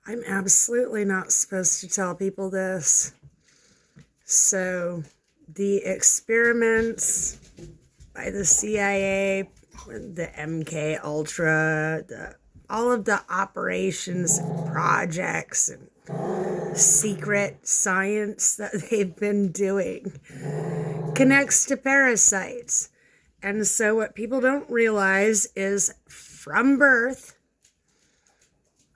I'm absolutely not supposed to tell people this. So, the experiments by the CIA, the MK Ultra, all of the operations and projects and secret science that they've been doing connects to parasites. And so, what people don't realize is from birth,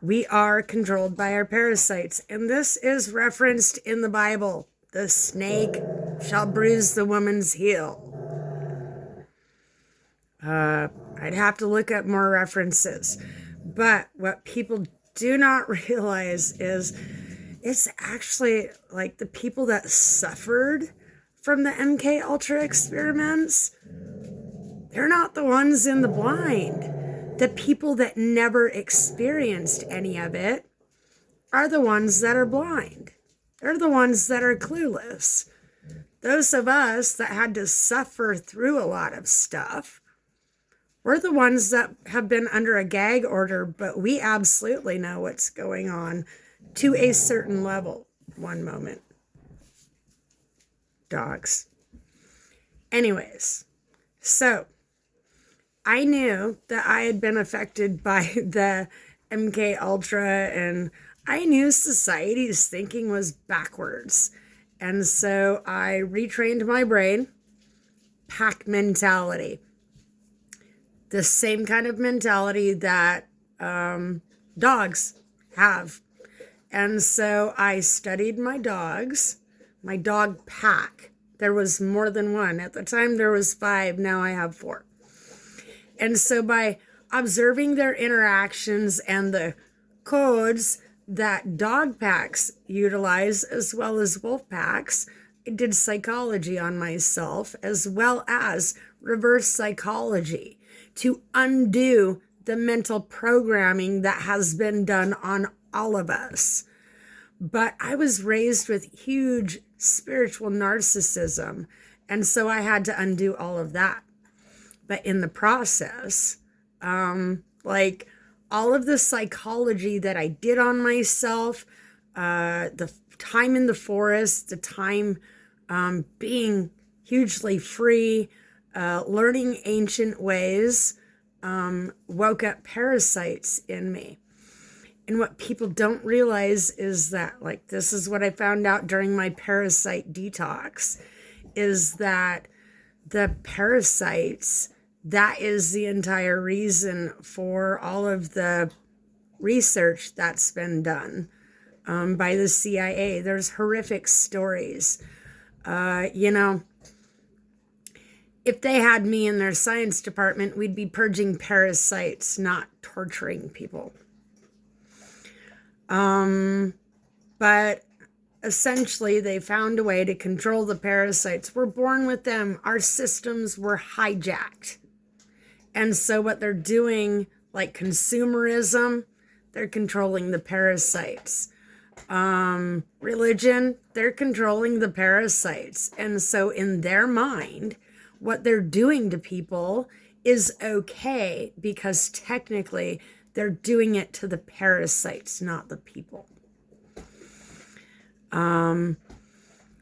we are controlled by our parasites. And this is referenced in the Bible. The snake shall bruise the woman's heel. I'd have to look up more references. But what people do not realize is it's actually like the people that suffered from the MK Ultra experiments, they're not the ones in the blind. The people that never experienced any of it are the ones that are blind. They're the ones that are clueless. Those of us that had to suffer through a lot of stuff, we're the ones that have been under a gag order, but we absolutely know what's going on to a certain level. One moment. Dogs. Anyways, so I knew that I had been affected by the MK Ultra, and I knew society's thinking was backwards. And so I retrained my brain, pack mentality. The same kind of mentality that dogs have. And so I studied my dogs, my dog pack. There was more than one. At the time, there was 5. Now I have 4. And so by observing their interactions and the codes that dog packs utilize, as well as wolf packs, I did psychology on myself, as well as reverse psychology to undo the mental programming that has been done on all of us. But I was raised with huge spiritual narcissism, and so I had to undo all of that. But in the process, like all of the psychology that I did on myself, the time in the forest, the time being hugely free, learning ancient ways, woke up parasites in me. And what people don't realize is that, like, this is what I found out during my parasite detox, is that the parasites, that is the entire reason for all of the research that's been done by the CIA. There's horrific stories. If they had me in their science department, we'd be purging parasites, not torturing people. But essentially, they found a way to control the parasites. We're born with them. Our systems were hijacked. And so what they're doing, like consumerism, they're controlling the parasites. Religion, they're controlling the parasites. And so in their mind, what they're doing to people is okay because technically they're doing it to the parasites, not the people.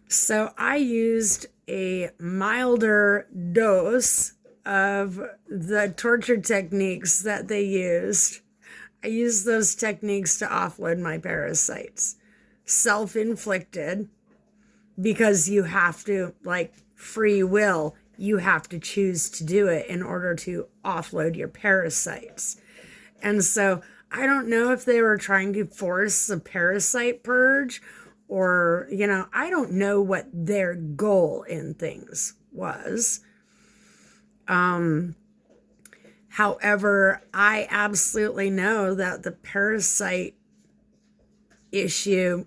So I used a milder dose of the torture techniques that they used. I used those techniques to offload my parasites. Self-inflicted, because you have to, like free will, you have to choose to do it in order to offload your parasites. And so I don't know if they were trying to force a parasite purge or, I don't know what their goal in things was. However, I absolutely know that the parasite issue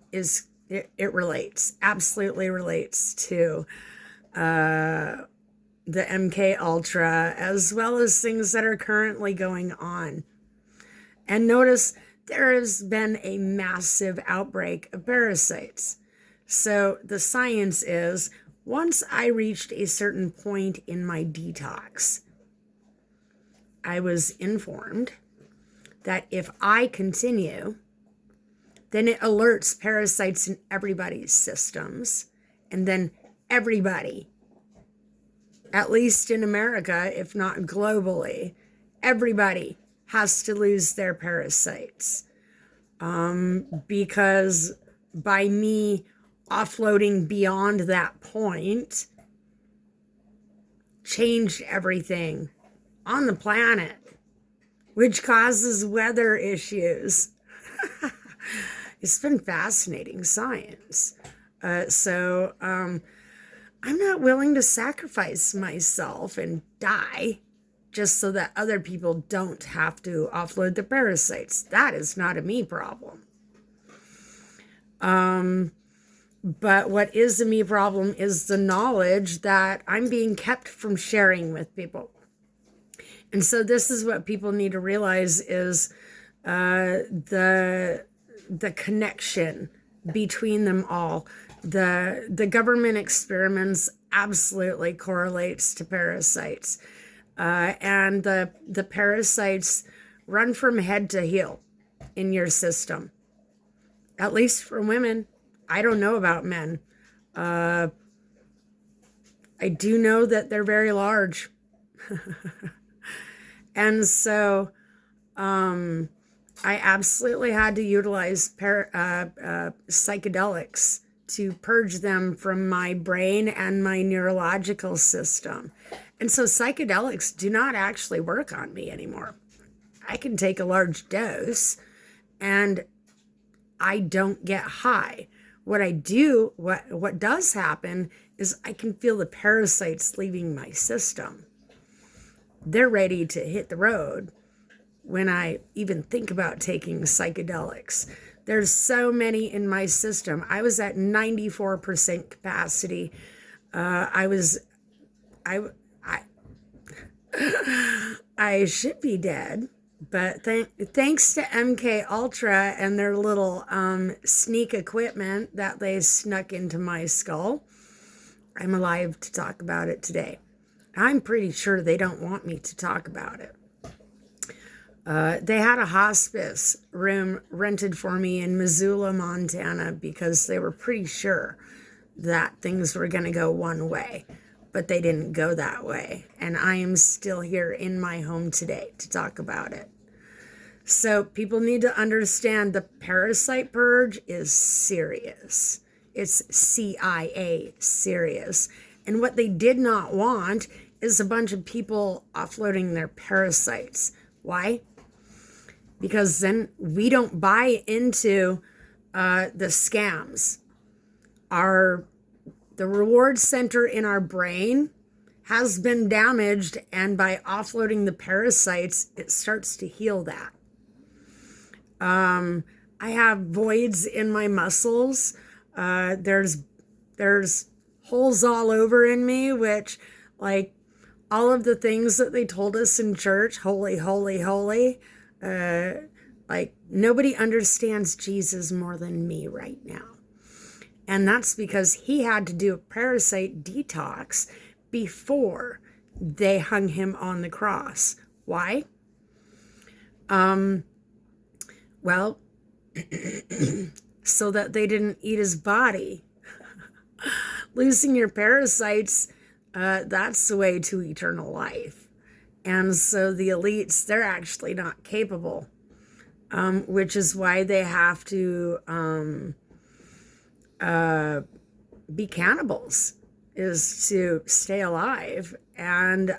absolutely relates to the MK Ultra, as well as things that are currently going on. And notice there has been a massive outbreak of parasites. So the science is, once I reached a certain point in my detox, I was informed that if I continue, then it alerts parasites in everybody's systems. And then everybody, at least in America, if not globally, everybody has to lose their parasites. Because by me offloading beyond that point, changed everything on the planet, which causes weather issues. It's been fascinating science. So I'm not willing to sacrifice myself and die just so that other people don't have to offload the parasites. That is not a me problem. But what is a me problem is the knowledge that I'm being kept from sharing with people. And so this is what people need to realize is the connection between them all. The government experiments absolutely correlates to parasites. And the parasites run from head to heel in your system. At least for women. I don't know about men. I do know that they're very large. And so I absolutely had to utilize psychedelics to purge them from my brain and my neurological system. And so psychedelics do not actually work on me anymore. I can take a large dose and I don't get high. What I do, what does happen is I can feel the parasites leaving my system. They're ready to hit the road when I even think about taking psychedelics. There's so many in my system. I was at 94% capacity. I should be dead, but thanks to MK Ultra and their little sneak equipment that they snuck into my skull, I'm alive to talk about it today. I'm pretty sure they don't want me to talk about it. They had a hospice room rented for me in Missoula, Montana, because they were pretty sure that things were going to go one way, but they didn't go that way. And I am still here in my home today to talk about it. So people need to understand the parasite purge is serious. It's CIA serious. And what they did not want is a bunch of people offloading their parasites. Why? Because then we don't buy into the scams. The reward center in our brain has been damaged, and by offloading the parasites, it starts to heal that. I have voids in my muscles. There's holes all over in me, which, like, all of the things that they told us in church, holy, holy, holy, like, nobody understands Jesus more than me right now. And that's because he had to do a parasite detox before they hung him on the cross. Why? Well, so that they didn't eat his body. Losing your parasites, that's the way to eternal life. And so the elites, they're actually not capable, which is why they have to be cannibals, is to stay alive. And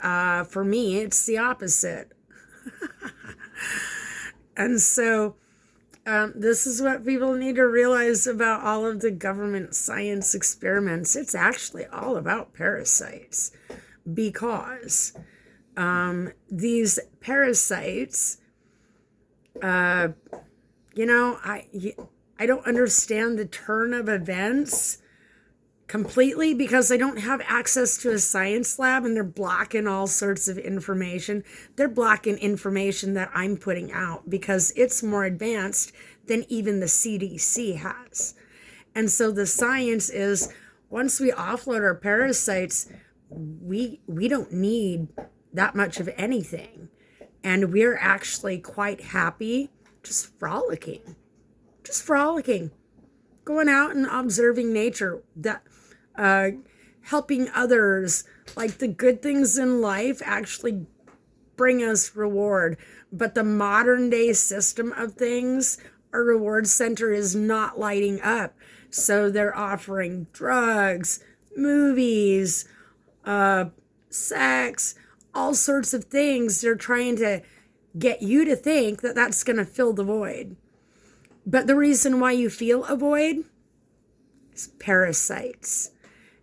for me, it's the opposite. And so this is what people need to realize about all of the government science experiments. It's actually all about parasites, because these parasites, I don't understand the turn of events completely, because I don't have access to a science lab, and they're blocking all sorts of information. They're blocking information that I'm putting out because it's more advanced than even the CDC has. And so the science is, once we offload our parasites, we don't need that much of anything. And we're actually quite happy just frolicking just frolicking, going out and observing nature, that helping others. Like, the good things in life actually bring us reward. But the modern day system of things, our reward center is not lighting up. So they're offering drugs, movies, sex, all sorts of things. They're trying to get you to think that that's going to fill the void. But the reason why you feel a void is parasites.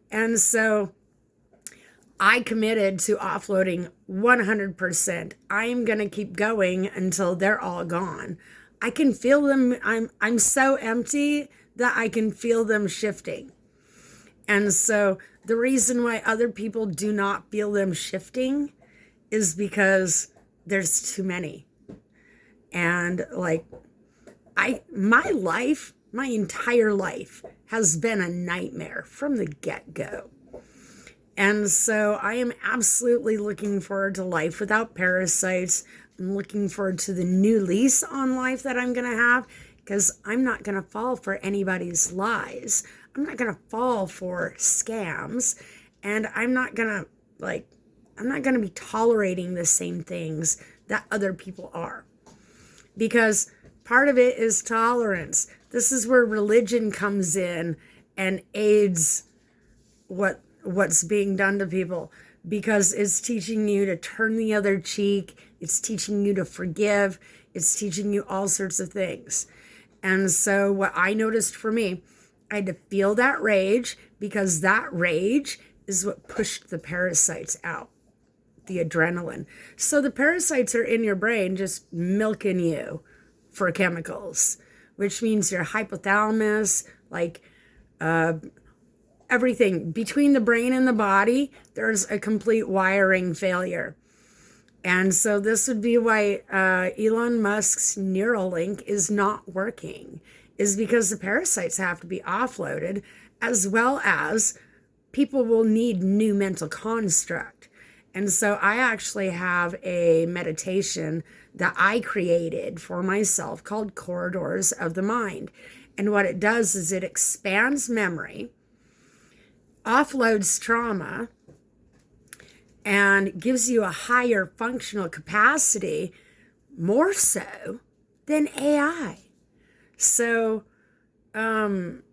And so I committed to offloading 100%. I am going to keep going until they're all gone. I can feel them. I'm so empty that I can feel them shifting. And so the reason why other people do not feel them shifting is because there's too many. And like, my entire life has been a nightmare from the get-go. And so I am absolutely looking forward to life without parasites. I'm looking forward to the new lease on life that I'm going to have, because I'm not going to fall for anybody's lies. I'm not going to fall for scams. And I'm not going to be tolerating the same things that other people are. Because part of it is tolerance. This is where religion comes in and aids what's being done to people, because it's teaching you to turn the other cheek. It's teaching you to forgive. It's teaching you all sorts of things. And so what I noticed for me, I had to feel that rage, because that rage is what pushed the parasites out, the adrenaline. So the parasites are in your brain just milking you for chemicals, which means your hypothalamus, like everything between the brain and the body, there's a complete wiring failure. And so this would be why Elon Musk's Neuralink is not working, is because the parasites have to be offloaded, as well as people will need new mental construct. And so I actually have a meditation that I created for myself called Corridors of the Mind. And what it does is it expands memory, offloads trauma, and gives you a higher functional capacity, more so than AI. So I'm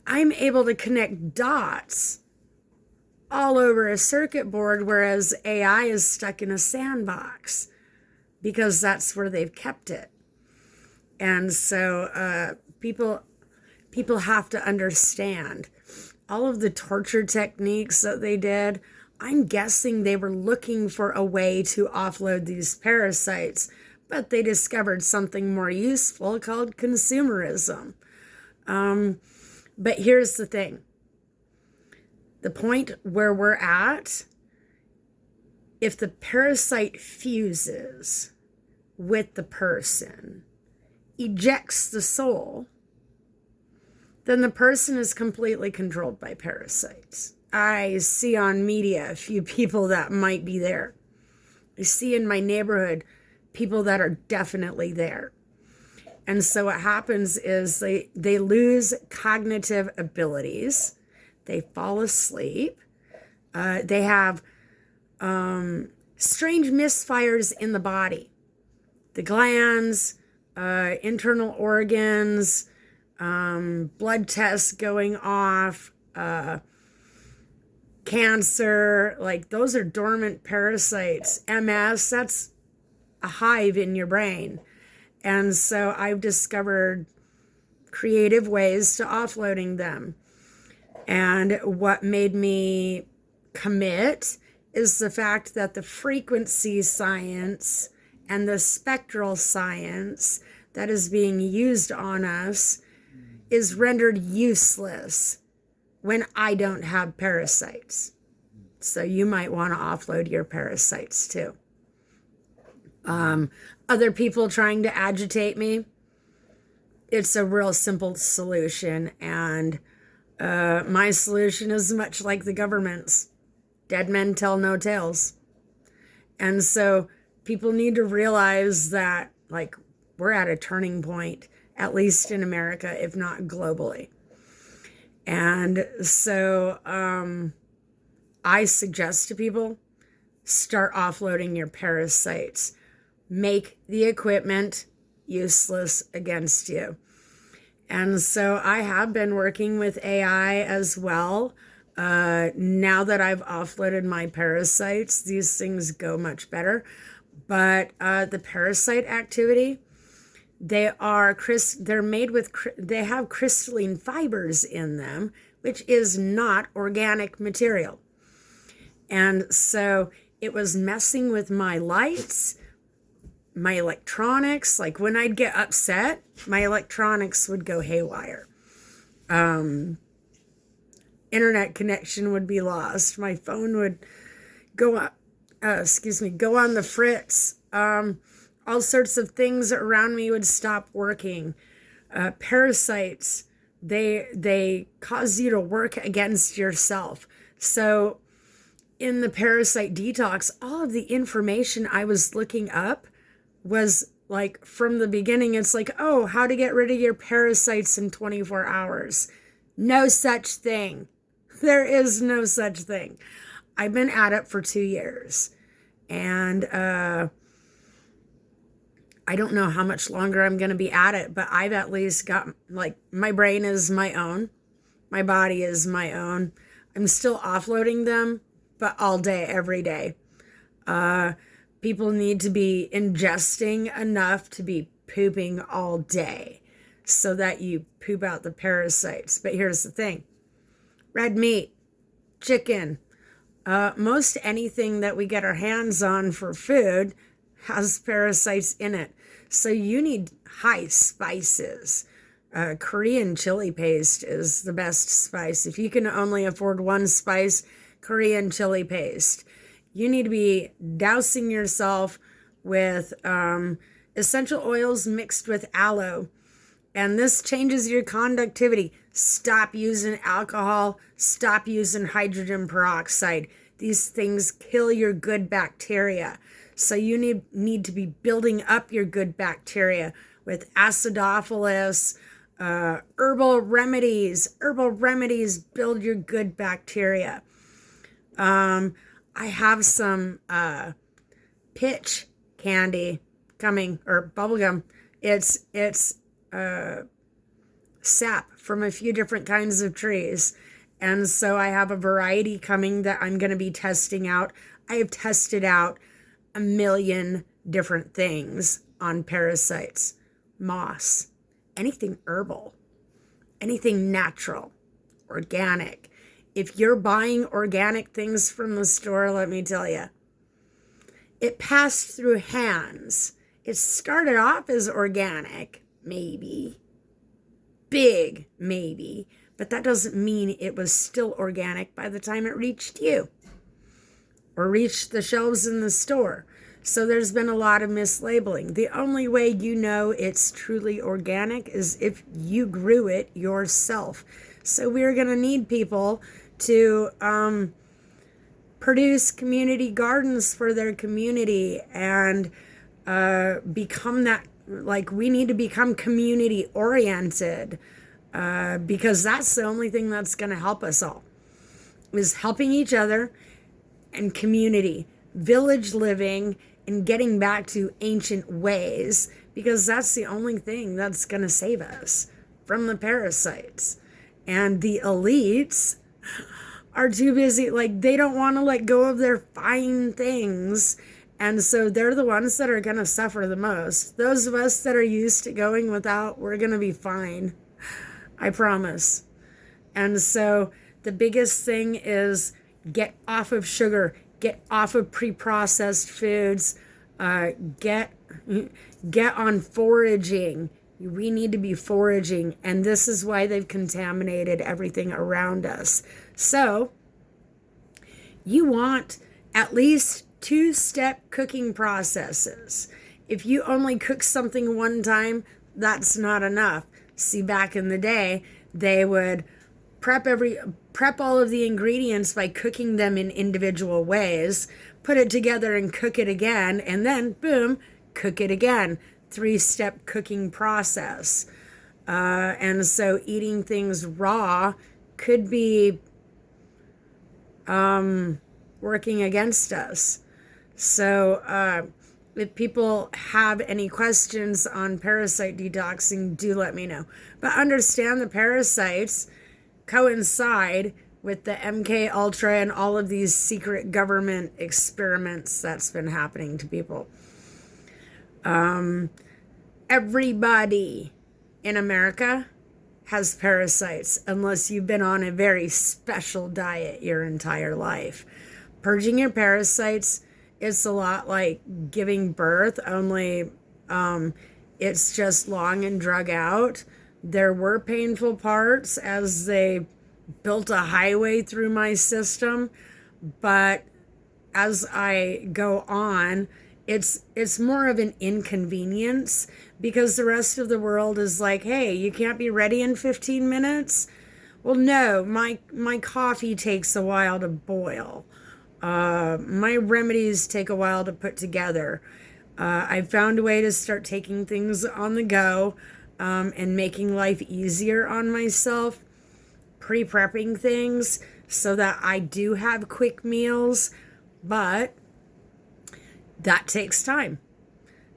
able to connect dots all over a circuit board, whereas AI is stuck in a sandbox, because that's where they've kept it. And so people have to understand all of the torture techniques that they did. I'm guessing they were looking for a way to offload these parasites, but they discovered something more useful called consumerism. But here's the thing. The point where we're at, if the parasite fuses with the person, ejects the soul, then the person is completely controlled by parasites. I see on media a few people that might be there. I see in my neighborhood people that are definitely there. And so what happens is they lose cognitive abilities. They fall asleep. They have strange misfires in the body. The glands, internal organs, blood tests going off, cancer, like those are dormant parasites. MS, that's a hive in your brain. And so I've discovered creative ways to offloading them. And what made me commit is the fact that the frequency science and the spectral science that is being used on us is rendered useless when I don't have parasites. So you might want to offload your parasites too. Other people trying to agitate me, it's a real simple solution. And my solution is much like the government's. Dead men tell no tales. And so people need to realize that, like, we're at a turning point, at least in America, if not globally. And so I suggest to people, start offloading your parasites. Make the equipment useless against you. And so I have been working with AI as well. Now that I've offloaded my parasites, these things go much better. But the parasite activity, they're made with, they have crystalline fibers in them, which is not organic material. And so it was messing with my lights, my electronics. Like when I'd get upset, my electronics would go haywire. Internet connection would be lost. My phone would go on the fritz. All sorts of things around me would stop working. Parasites, they cause you to work against yourself. So in the parasite detox, all of the information I was looking up was like from the beginning. It's like, oh, how to get rid of your parasites in 24 hours. No such thing. There is no such thing. I've been at it for 2 years, and I don't know how much longer I'm going to be at it, but I've at least got, like, my brain is my own. My body is my own. I'm still offloading them, but all day, every day. People need to be ingesting enough to be pooping all day so that you poop out the parasites. But here's the thing. Red meat, chicken, most anything that we get our hands on for food has parasites in it. So you need high spices. Korean chili paste is the best spice. If you can only afford one spice, Korean chili paste. You need to be dousing yourself with essential oils mixed with aloe. And this changes your conductivity. Stop using alcohol. Stop using hydrogen peroxide. These things kill your good bacteria. So you need to be building up your good bacteria with acidophilus, herbal remedies. Herbal remedies build your good bacteria. I have some pitch candy coming, or bubblegum. It's sap from a few different kinds of trees. And so I have a variety coming that I'm going to be testing out. I have tested out 1 million different things on parasites, moss, anything herbal, anything natural, organic. If you're buying organic things from the store, let me tell you, it passed through hands. It started off as organic, maybe, big, maybe, but that doesn't mean it was still organic by the time it reached you or reached the shelves in the store. So there's been a lot of mislabeling. The only way you know it's truly organic is if you grew it yourself. So we're going to need people to produce community gardens for their community and become that, like, we need to become community oriented because that's the only thing that's going to help us all, is helping each other and community, village living, and getting back to ancient ways, because that's the only thing that's going to save us from the parasites. And the elites are too busy, like, they don't want to let go of their fine things. And so they're the ones that are going to suffer the most. Those of us that are used to going without, we're going to be fine. I promise. And so the biggest thing is get off of sugar, get off of pre-processed foods, get on foraging. We need to be foraging, and this is why they've contaminated everything around us. So you want at least 2-step cooking processes. If you only cook something one time, that's not enough. See, back in the day, they would prep all of the ingredients by cooking them in individual ways, put it together and cook it again, and then boom, cook it again. 3-step cooking process. And so eating things raw could be working against us. So if people have any questions on parasite detoxing, do let me know. But understand the parasites coincide with the MK Ultra and all of these secret government experiments that's been happening to people. Everybody in America has parasites unless you've been on a very special diet your entire life. Purging your parasites, it's a lot like giving birth, only it's just long and drug out. There were painful parts as they built a highway through my system, but as I go on, it's more of an inconvenience because the rest of the world is like, hey, you can't be ready in 15 minutes. Well, no, my coffee takes a while to boil. My remedies take a while to put together. I found a way to start taking things on the go and making life easier on myself, pre-prepping things so that I do have quick meals, but that takes time.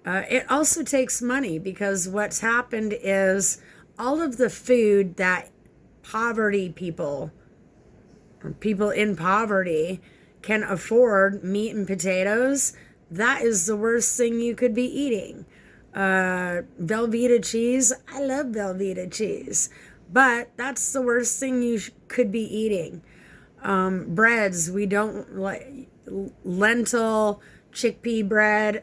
It also takes money because what's happened is all of the food that people in poverty can afford, meat and potatoes, that is the worst thing you could be eating. Velveeta cheese, I love Velveeta cheese, but that's the worst thing you could be eating. Breads, we don't like lentil, chickpea bread,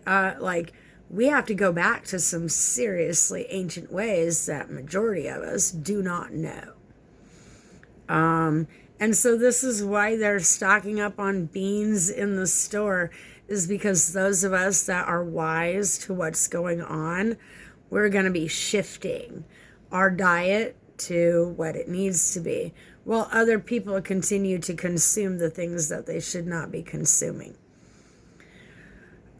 we have to go back to some seriously ancient ways that majority of us do not know. And so this is why they're stocking up on beans in the store, is because those of us that are wise to what's going on, we're going to be shifting our diet to what it needs to be, while other people continue to consume the things that they should not be consuming.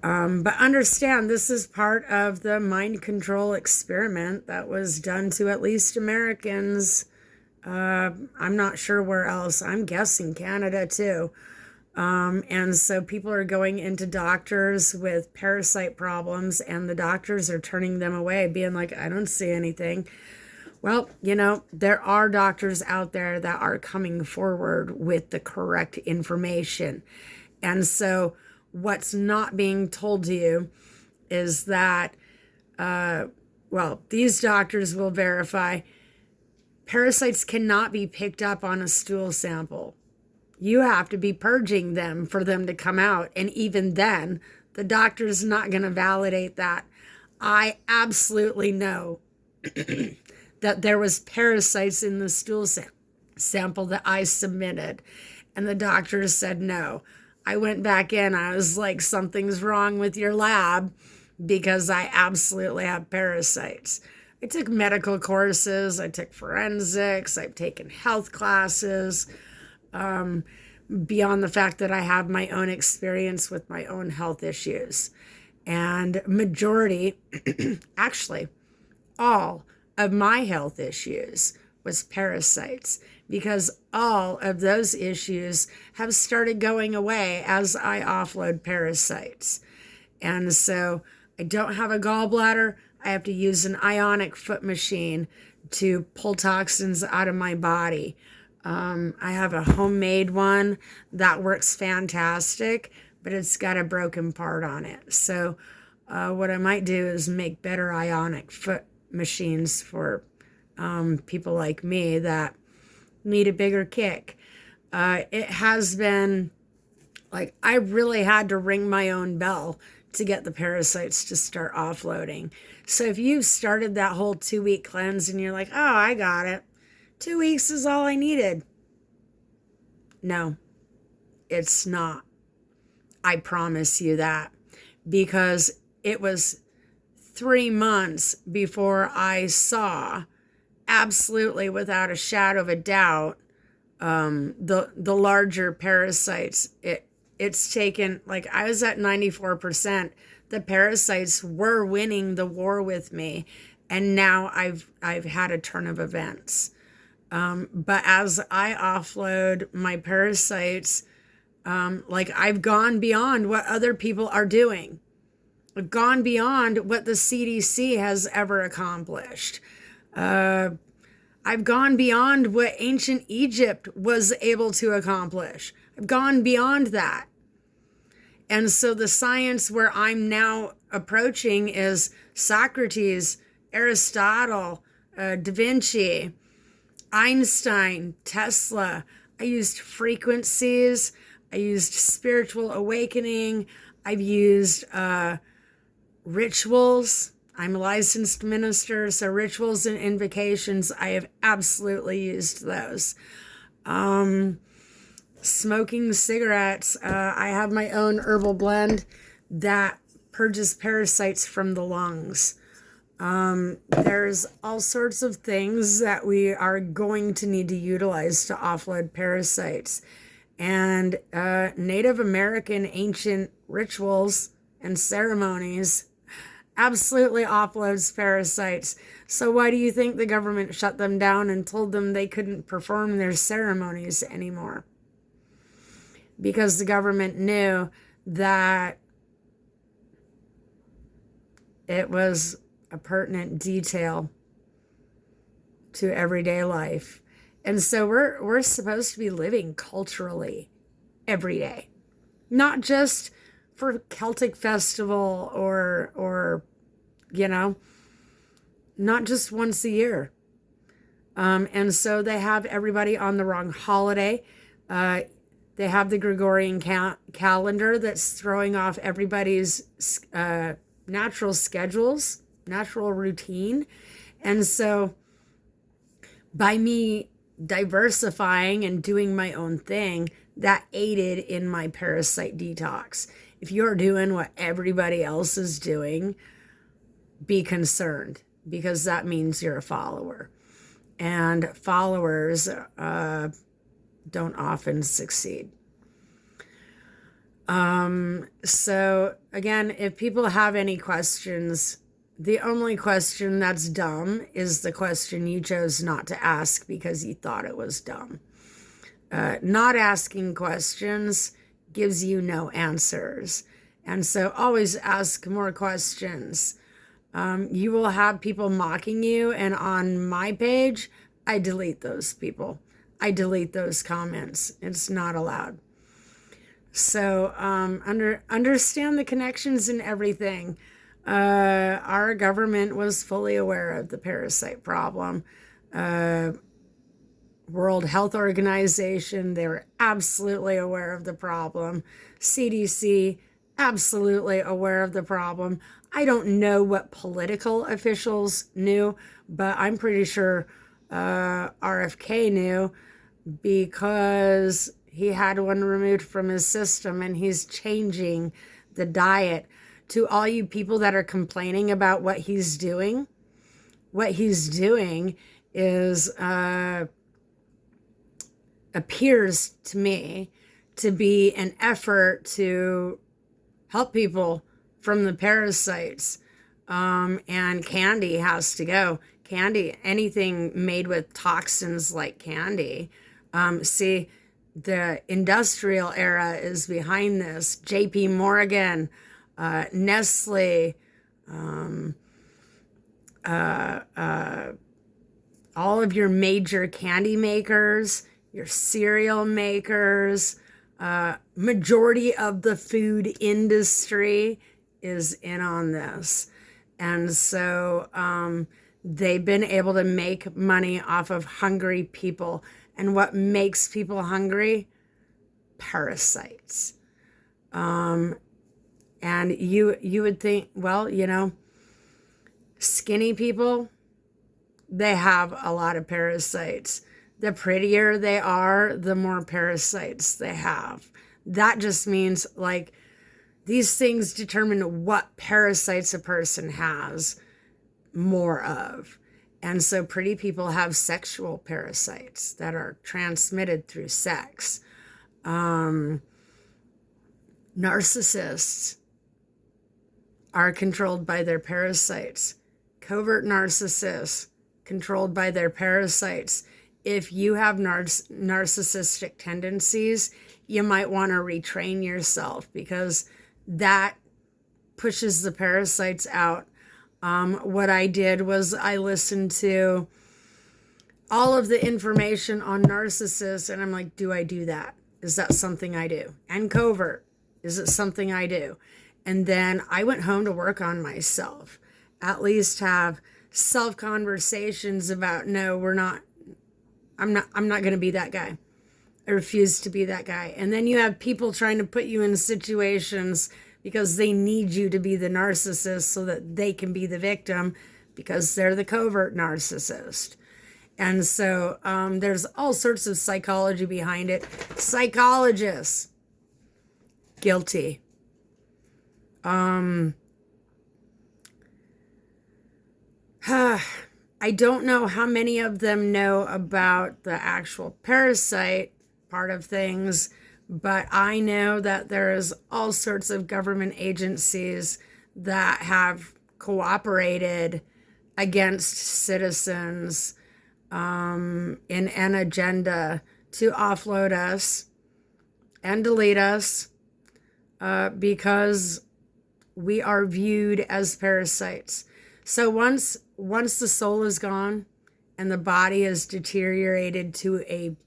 But understand, this is part of the mind control experiment that was done to at least Americans. I'm not sure where else. I'm guessing Canada too. And so people are going into doctors with parasite problems, and the doctors are turning them away, being like, I don't see anything. Well, there are doctors out there that are coming forward with the correct information. And so what's not being told to you is that, these doctors will verify parasites cannot be picked up on a stool sample. You have to be purging them for them to come out. And even then, the doctor's not going to validate that. I absolutely know that there was parasites in the stool sample that I submitted. And the doctor said no. I went back in. I was like, something's wrong with your lab because I absolutely have parasites. I took medical courses. I took forensics. I've taken health classes. Beyond the fact that I have my own experience with my own health issues. And majority, actually, all of my health issues was parasites, because all of those issues have started going away as I offload parasites. And so I don't have a gallbladder. I have to use an ionic foot machine to pull toxins out of my body. I have a homemade one that works fantastic, but it's got a broken part on it. So what I might do is make better ionic foot machines for people like me that need a bigger kick. It has been like I really had to ring my own bell to get the parasites to start offloading. So if you've started that whole 2-week cleanse and you're like, oh, I got it, 2 weeks is all I needed. No, it's not. I promise you that, because it was 3 months before I saw, absolutely without a shadow of a doubt, the larger parasites. It's taken, like I was at 94%. the parasites were winning the war with me, and now I've had a turn of events. But as I offload my parasites, like I've gone beyond what other people are doing. I've gone beyond what the CDC has ever accomplished. I've gone beyond what ancient Egypt was able to accomplish. I've gone beyond that. And so the science where I'm now approaching is Socrates, Aristotle, Da Vinci, Einstein, Tesla. I used frequencies. I used spiritual awakening. I've used rituals. I'm a licensed minister, so rituals and invocations, I have absolutely used those. Smoking cigarettes, I have my own herbal blend that purges parasites from the lungs. There's all sorts of things that we are going to need to utilize to offload parasites. And Native American ancient rituals and ceremonies absolutely offloads parasites. So why do you think the government shut them down and told them they couldn't perform their ceremonies anymore? Because the government knew that it was a pertinent detail to everyday life. And so we're supposed to be living culturally every day, not just for Celtic festival or not just once a year. And so they have everybody on the wrong holiday. They have the Gregorian calendar that's throwing off everybody's natural schedules, natural routine. And so by me diversifying and doing my own thing, that aided in my parasite detox. If you're doing what everybody else is doing, be concerned, because that means you're a follower. And followers don't often succeed. So again, if people have any questions, the only question that's dumb is the question you chose not to ask because you thought it was dumb. Not asking questions gives you no answers. And so always ask more questions. You will have people mocking you, and on my page, I delete those people. I delete those comments. It's not allowed. So understand the connections and everything. Our government was fully aware of the parasite problem. World Health Organization, they were absolutely aware of the problem. CDC, absolutely aware of the problem. I don't know what political officials knew, but I'm pretty sure RFK knew, because he had one removed from his system and he's changing the diet. To all you people that are complaining about what he's doing is appears to me to be an effort to help people from the parasites. And candy has to go. Candy, anything made with toxins like candy. See, the industrial era is behind this. JP Morgan, Nestle, all of your major candy makers, your cereal makers, majority of the food industry is in on this. And so they've been able to make money off of hungry people. And what makes people hungry? Parasites. And you would think, well, skinny people, they have a lot of parasites. The prettier they are, the more parasites they have. That just means, like, these things determine what parasites a person has more of. And so pretty people have sexual parasites that are transmitted through sex. Narcissists are controlled by their parasites. Covert narcissists, controlled by their parasites. If you have narcissistic tendencies, you might want to retrain yourself because that pushes the parasites out. What I did was I listened to all of the information on narcissists, and I'm like, do I do that? Is that something I do? And covert, is it something I do? And then I went home to work on myself, at least have self conversations about, no, I'm not going to be that guy. I refuse to be that guy. And then you have people trying to put you in situations because they need you to be the narcissist so that they can be the victim because they're the covert narcissist. And so there's all sorts of psychology behind it. Psychologists, guilty. I don't know how many of them know about the actual parasite part of things, but I know that there's all sorts of government agencies that have cooperated against citizens in an agenda to offload us and delete us because we are viewed as parasites. So once the soul is gone and the body is deteriorated to a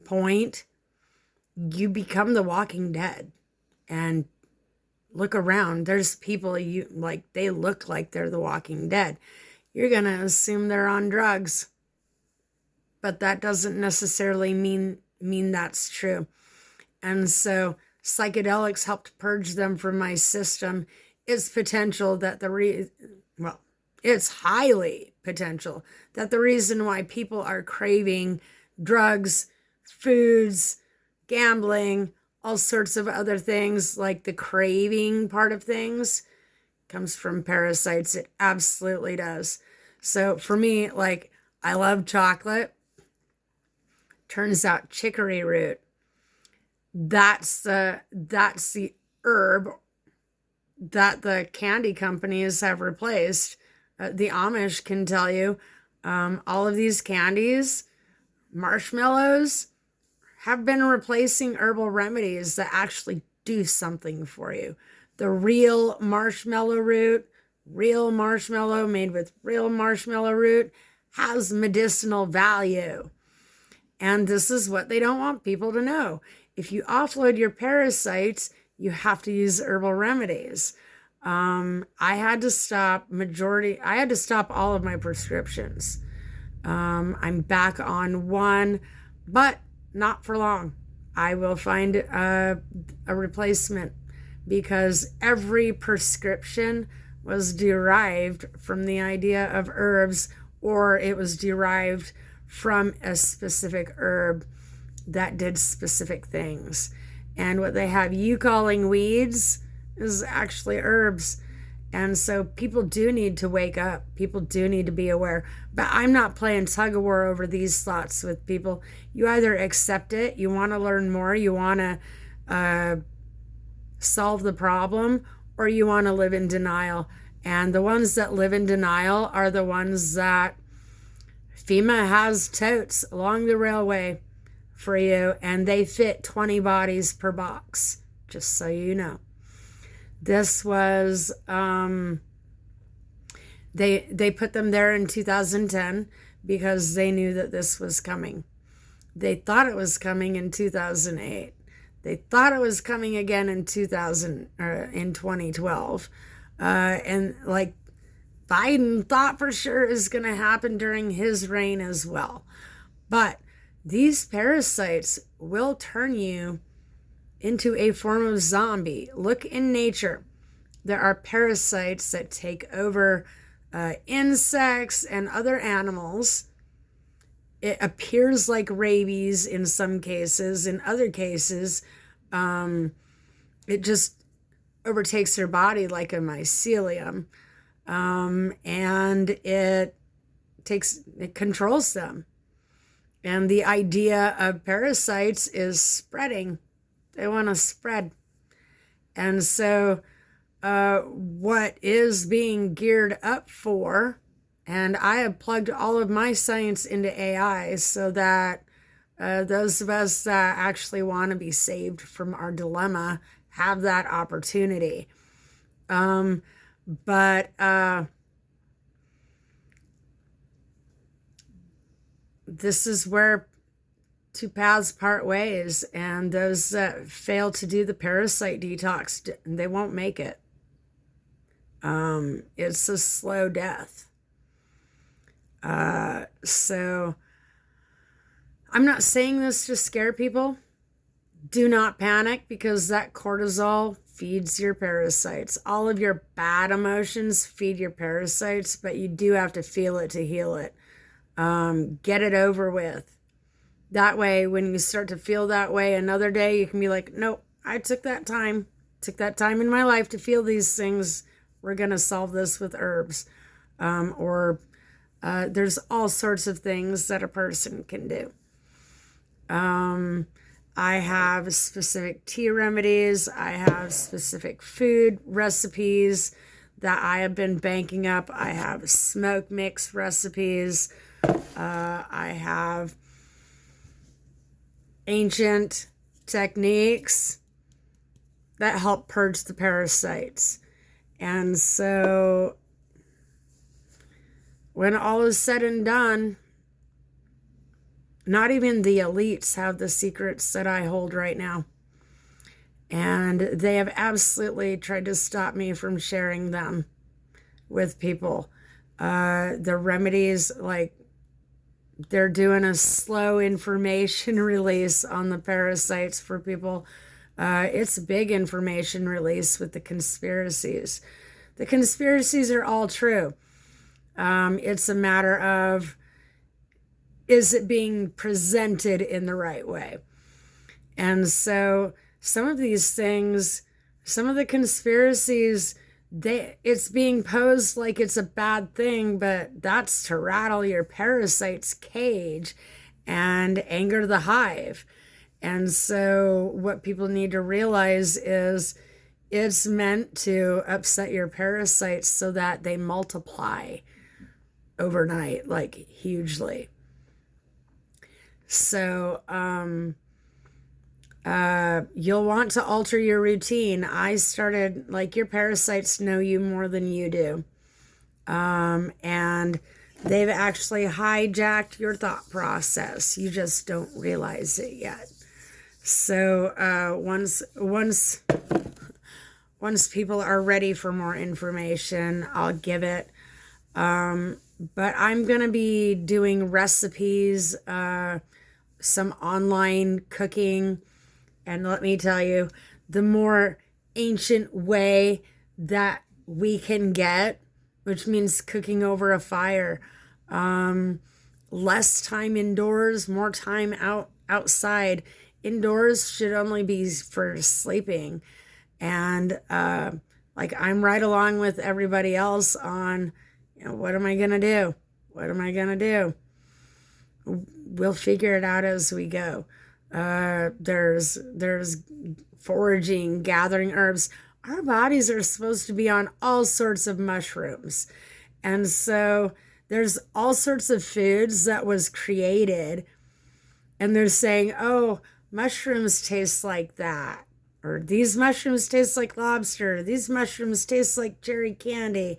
point, you become the Walking Dead. And look around, there's people you like, they look like they're the Walking Dead. You're going to assume they're on drugs. But that doesn't necessarily mean that's true. And so psychedelics helped purge them from my system. It's potential that it's highly potential that the reason why people are craving drugs, foods, gambling, all sorts of other things, like the craving part of things, comes from parasites. It absolutely does. So for me, like, I love chocolate. Turns out chicory root, that's the herb that the candy companies have replaced. The Amish can tell you all of these candies, marshmallows, have been replacing herbal remedies that actually do something for you. The real marshmallow root, real marshmallow made with real marshmallow root, has medicinal value. And this is what they don't want people to know. If you offload your parasites, you have to use herbal remedies. I had to stop all of my prescriptions. I'm back on one, but not for long. I will find a replacement because every prescription was derived from the idea of herbs, or it was derived from a specific herb that did specific things. And what they have you calling weeds is actually herbs. And so people do need to wake up. People do need to be aware. But I'm not playing tug of war over these thoughts with people. You either accept it, you want to learn more, you want to solve the problem, or you want to live in denial. And the ones that live in denial are the ones that FEMA has totes along the railway for you, and they fit 20 bodies per box, just so you know. This was, they put them there in 2010 because they knew that this was coming. They thought it was coming in 2008. They thought it was coming again in 2012. And like Biden thought for sure is going to happen during his reign as well. But these parasites will turn you into a form of zombie. Look in nature. There are parasites that take over insects and other animals. It appears like rabies in some cases. In other cases, it just overtakes their body like a mycelium. And it controls them. And the idea of parasites is spreading. They want to spread. And so what is being geared up for. And I have plugged all of my science into AI so that those of us that actually want to be saved from our dilemma have that opportunity. But this is where two paths part ways, and those that fail to do the parasite detox, they won't make it. It's a slow death. So I'm not saying this to scare people. Do not panic, because that cortisol feeds your parasites. All of your bad emotions feed your parasites, but you do have to feel it to heal it. Get it over with. That way, when you start to feel that way another day, you can be like, nope, I took that time in my life to feel these things. We're going to solve this with herbs. There's all sorts of things that a person can do. I have specific tea remedies. I have specific food recipes that I have been banking up. I have smoke mix recipes. I have ancient techniques that help purge the parasites. And so when all is said and done, not even the elites have the secrets that I hold right now. And they have absolutely tried to stop me from sharing them with people. The remedies, like, they're doing a slow information release on the parasites for people. It's a big information release with the conspiracies. The conspiracies are all true. It's a matter of, is it being presented in the right way? And so some of these things, some of the conspiracies, it's being posed like it's a bad thing, but that's to rattle your parasite's cage and anger the hive. And so what people need to realize is it's meant to upset your parasites so that they multiply overnight, like hugely. So you'll want to alter your routine. I started, like, your parasites know you more than you do. And they've actually hijacked your thought process. You just don't realize it yet. So once people are ready for more information, I'll give it. But I'm going to be doing recipes, some online cooking. And let me tell you, the more ancient way that we can get, which means cooking over a fire, less time indoors, more time outside. Indoors should only be for sleeping. And like, I'm right along with everybody else on, what am I going to do? What am I going to do? We'll figure it out as we go. There's foraging, gathering herbs. Our bodies are supposed to be on all sorts of mushrooms. And so there's all sorts of foods that was created, and they're saying, oh, mushrooms taste like that. Or these mushrooms taste like lobster. These mushrooms taste like cherry candy.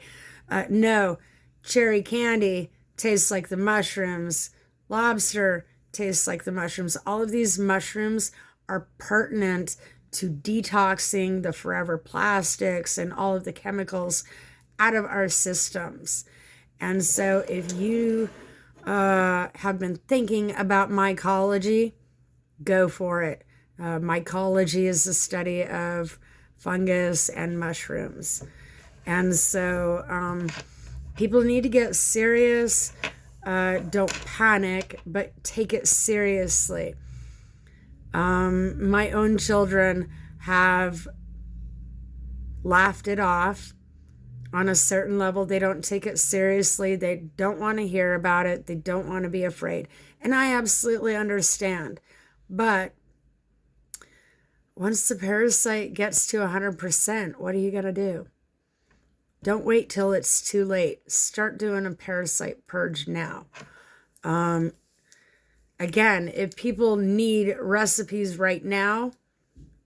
No, cherry candy tastes like the mushrooms. Lobster tastes like the mushrooms. All of these mushrooms are pertinent to detoxing the forever plastics and all of the chemicals out of our systems. And so if you have been thinking about mycology, go for it. Mycology is the study of fungus and mushrooms. And so people need to get serious. Don't panic, but take it seriously. My own children have laughed it off on a certain level. They don't take it seriously. They don't want to hear about it. They don't want to be afraid. And I absolutely understand. But once the parasite gets to 100%, what are you going to do? Don't wait till it's too late. Start doing a parasite purge now. Again, if people need recipes right now,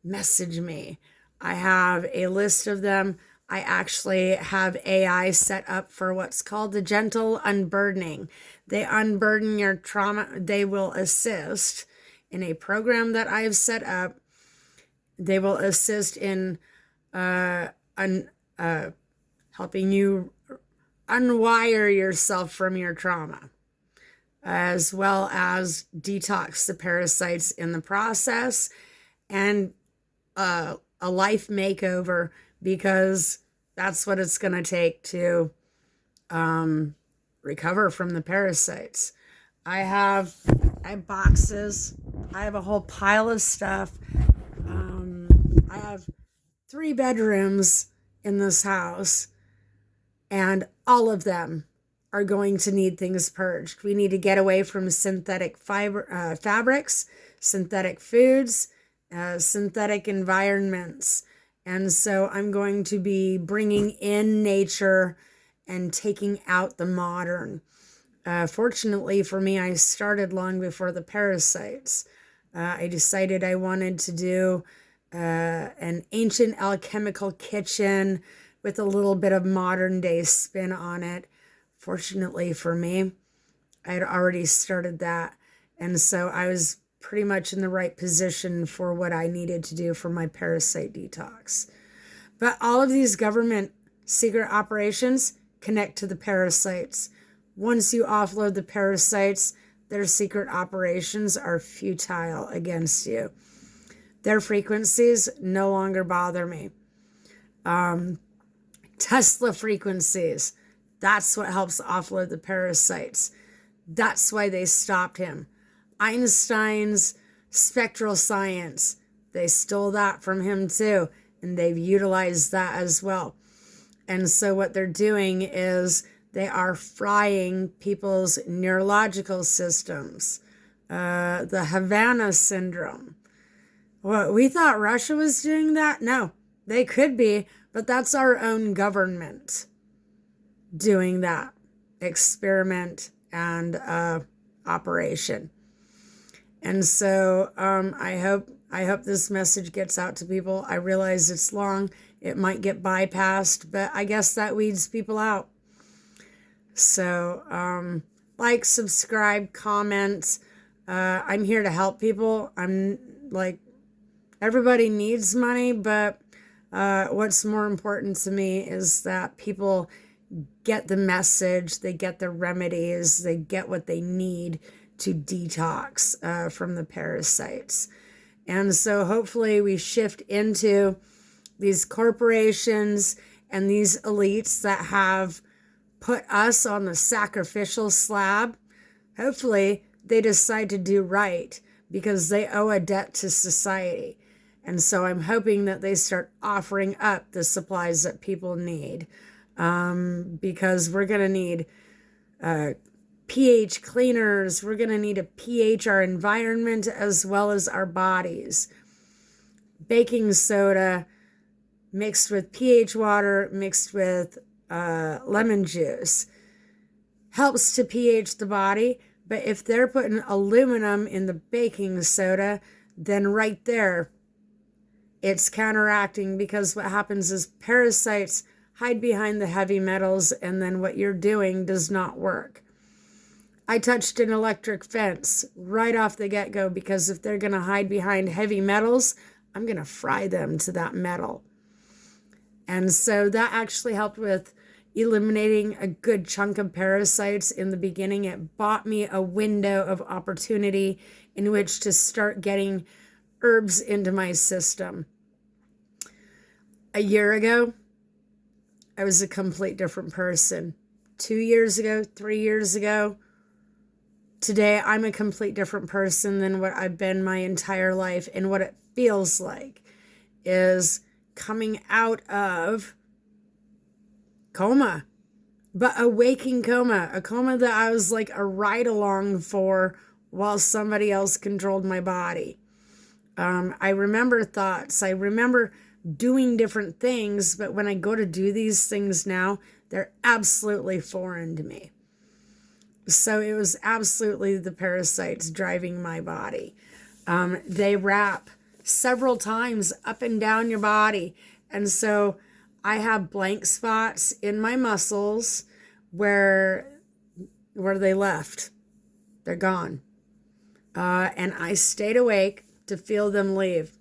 message me. I have a list of them. I actually have AI set up for what's called the gentle unburdening. They unburden your trauma. They will assist in a program that I've set up. They will assist in helping you unwire yourself from your trauma, as well as detox the parasites in the process, and a life makeover, because that's what it's going to take to recover from the parasites. I have boxes. I have a whole pile of stuff. I have 3 bedrooms in this house, and all of them are going to need things purged. We need to get away from synthetic fabrics, synthetic foods, synthetic environments. And so I'm going to be bringing in nature and taking out the modern. Fortunately for me, I started long before the parasites. I decided I wanted to do an ancient alchemical kitchen with a little bit of modern day spin on it. Fortunately for me, I had already started that. And so I was pretty much in the right position for what I needed to do for my parasite detox. But all of these government secret operations connect to the parasites. Once you offload the parasites, their secret operations are futile against you. Their frequencies no longer bother me. Tesla frequencies, that's what helps offload the parasites. That's why they stopped him. Einstein's spectral science, they stole that from him too, and they've utilized that as well. And so what they're doing is they are frying people's neurological systems. The Havana syndrome. Well, we thought Russia was doing that? No, they could be, but that's our own government doing that experiment and operation. And so I hope this message gets out to people. I realize it's long. It might get bypassed, but I guess that weeds people out. So like, subscribe, comment. I'm here to help people. I'm like, everybody needs money, but what's more important to me is that people get the message, they get the remedies, they get what they need to detox from the parasites. And so hopefully we shift into these corporations and these elites that have put us on the sacrificial slab. Hopefully they decide to do right, because they owe a debt to society. And so I'm hoping that they start offering up the supplies that people need, because we're going to need pH cleaners. We're going to need to pH our environment as well as our bodies. Baking soda mixed with pH water mixed with lemon juice helps to pH the body. But if they're putting aluminum in the baking soda, then right there, it's counteracting, because what happens is parasites hide behind the heavy metals, and then what you're doing does not work. I touched an electric fence right off the get-go, because if they're going to hide behind heavy metals, I'm going to fry them to that metal. And so that actually helped with eliminating a good chunk of parasites in the beginning. It bought me a window of opportunity in which to start getting herbs into my system. A year ago, I was a complete different person. 2 years ago, 3 years ago, today I'm a complete different person than what I've been my entire life. And what it feels like is coming out of coma, but a waking coma, a coma that I was like a ride along for while somebody else controlled my body. I remember thoughts. I remember doing different things, but when I go to do these things now, they're absolutely foreign to me. So it was absolutely the parasites driving my body. They wrap several times up and down your body. And so I have blank spots in my muscles where they left. They're gone. And I stayed awake to feel them leave.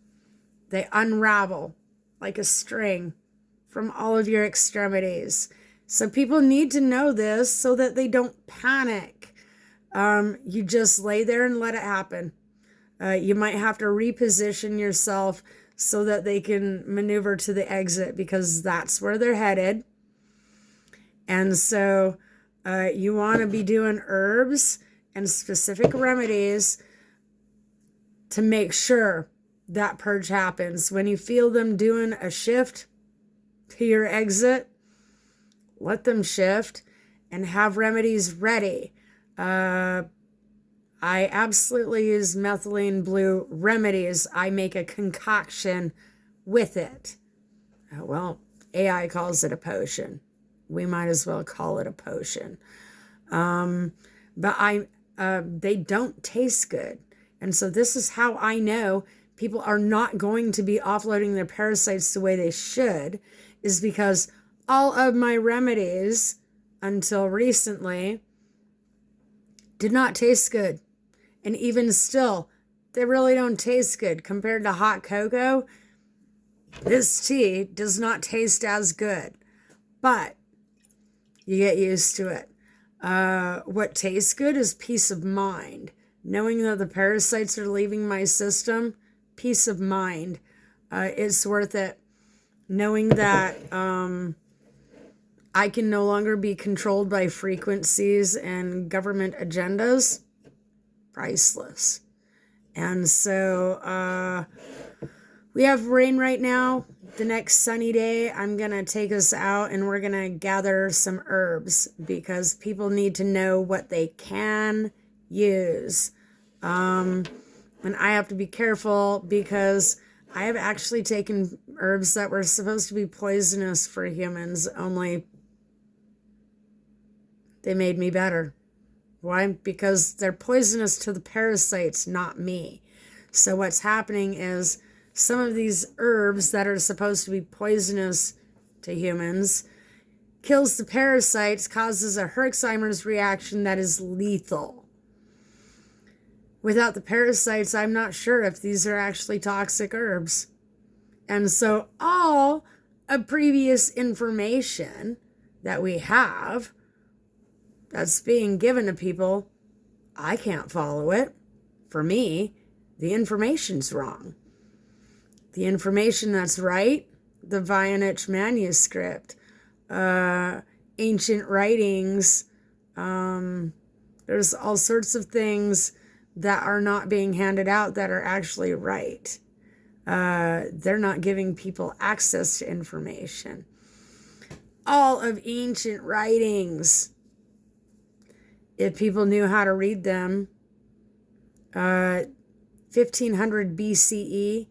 They unravel like a string from all of your extremities. So people need to know this so that they don't panic. You just lay there and let it happen. You might have to reposition yourself so that they can maneuver to the exit, because that's where they're headed. And so you want to be doing herbs and specific remedies to make sure that purge happens. When you feel them doing a shift to your exit, let them shift and have remedies ready. I absolutely use methylene blue remedies. I make a concoction with it. Well, AI calls it a potion. We might as well call it a potion. But they don't taste good. And so this is how I know people are not going to be offloading their parasites the way they should, is because all of my remedies until recently did not taste good. And even still, they really don't taste good. Compared to hot cocoa, this tea does not taste as good. But you get used to it. What tastes good is peace of mind. Knowing that the parasites are leaving my system, peace of mind. It's worth it. Knowing that I can no longer be controlled by frequencies and government agendas, priceless. And so we have rain right now. The next sunny day, I'm going to take us out and we're going to gather some herbs, because people need to know what they can use. And I have to be careful, because I have actually taken herbs that were supposed to be poisonous for humans, only they made me better. Why? Because they're poisonous to the parasites, not me. So what's happening is some of these herbs that are supposed to be poisonous to humans kills the parasites, causes a Herxheimer's reaction that is lethal. Without the parasites, I'm not sure if these are actually toxic herbs. And so all of previous information that we have that's being given to people, I can't follow it. For me, the information's wrong. The information that's right, the Voynich manuscript, ancient writings, there's all sorts of things that are not being handed out that are actually right. They're not giving people access to information. All of ancient writings, if people knew how to read them, 1500 BCE,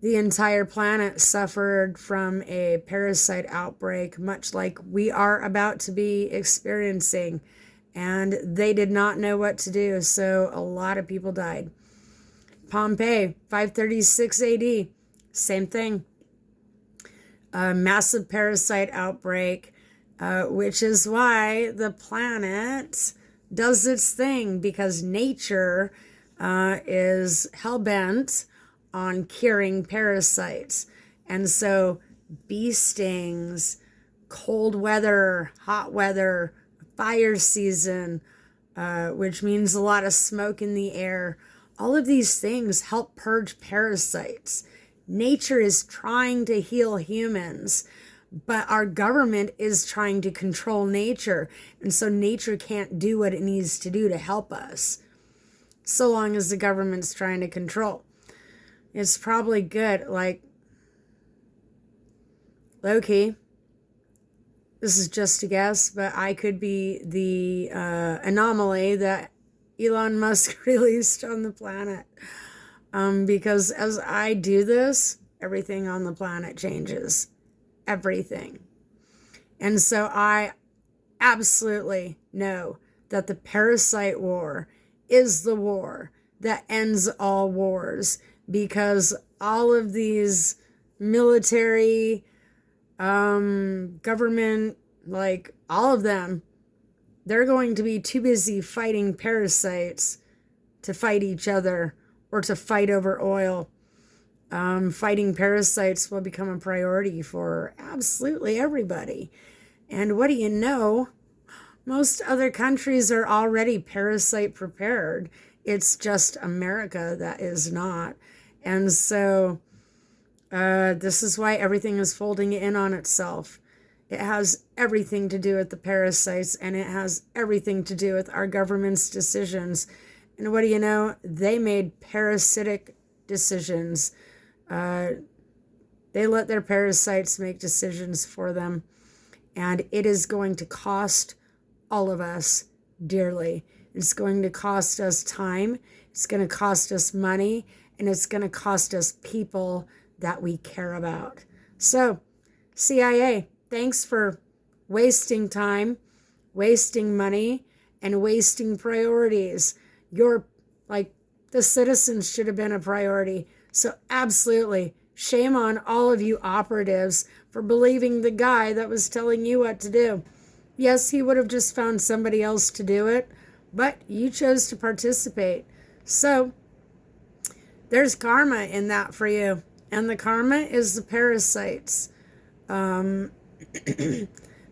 the entire planet suffered from a parasite outbreak, much like we are about to be experiencing. And they did not know what to do, so a lot of people died. Pompeii, 536 AD, same thing. A massive parasite outbreak, which is why the planet does its thing, because nature is hell-bent on curing parasites. And so bee stings, cold weather, hot weather, fire season, which means a lot of smoke in the air, all of these things help purge parasites. Nature is trying to heal humans, but our government is trying to control nature. And so nature can't do what it needs to do to help us, so long as the government's trying to control. It's probably good, like, low-key, this is just a guess, but I could be the anomaly that Elon Musk released on the planet. Because as I do this, everything on the planet changes. Everything. And so I absolutely know that the parasite war is the war that ends all wars, because all of these military, government, like all of them, they're going to be too busy fighting parasites to fight each other or to fight over oil. Fighting parasites will become a priority for absolutely everybody. And what do you know? Most other countries are already parasite prepared. It's just America that is not. And so this is why everything is folding in on itself. It has everything to do with the parasites, and it has everything to do with our government's decisions. And what do you know? They made parasitic decisions. They let their parasites make decisions for them. And it is going to cost all of us dearly. It's going to cost us time. It's going to cost us money. And it's going to cost us people that we care about. So, CIA, thanks for wasting time, wasting money, and wasting priorities. The citizens should have been a priority. So absolutely, shame on all of you operatives for believing the guy that was telling you what to do. Yes, he would have just found somebody else to do it, but you chose to participate. So there's karma in that for you. And the karma is the parasites.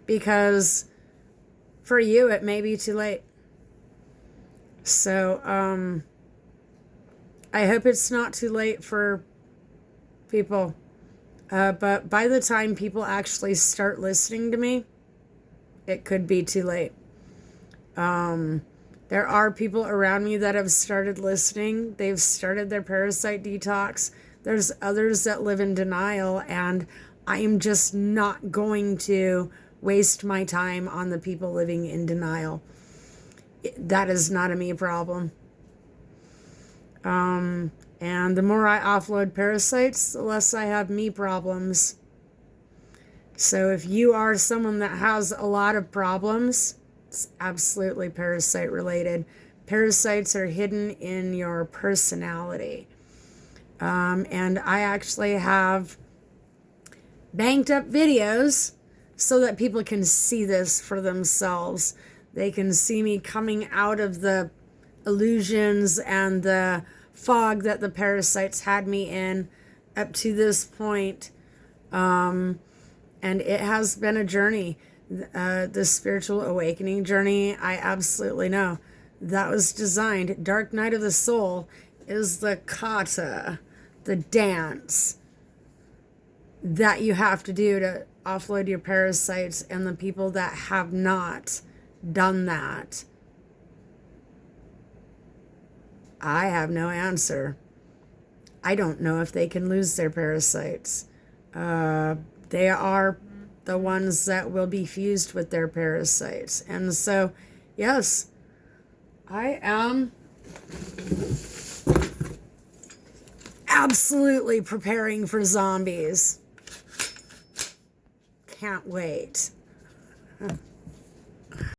Because for you, it may be too late. So, I hope it's not too late for people. But by the time people actually start listening to me, it could be too late. There are people around me that have started listening. They've started their parasite detox. There's others that live in denial, and I am just not going to waste my time on the people living in denial. That is not a me problem. And the more I offload parasites, the less I have me problems. So if you are someone that has a lot of problems, it's absolutely parasite related. Parasites are hidden in your personality. And I actually have banked up videos so that people can see this for themselves. They can see me coming out of the illusions and the fog that the parasites had me in up to this point. And it has been a journey. The spiritual awakening journey, I absolutely know. That was designed. Dark Night of the Soul is the kata, the dance that you have to do to offload your parasites. And the people that have not done that, I have no answer. I don't know if they can lose their parasites. They are the ones that will be fused with their parasites. And so, yes, I am absolutely preparing for zombies. Can't wait.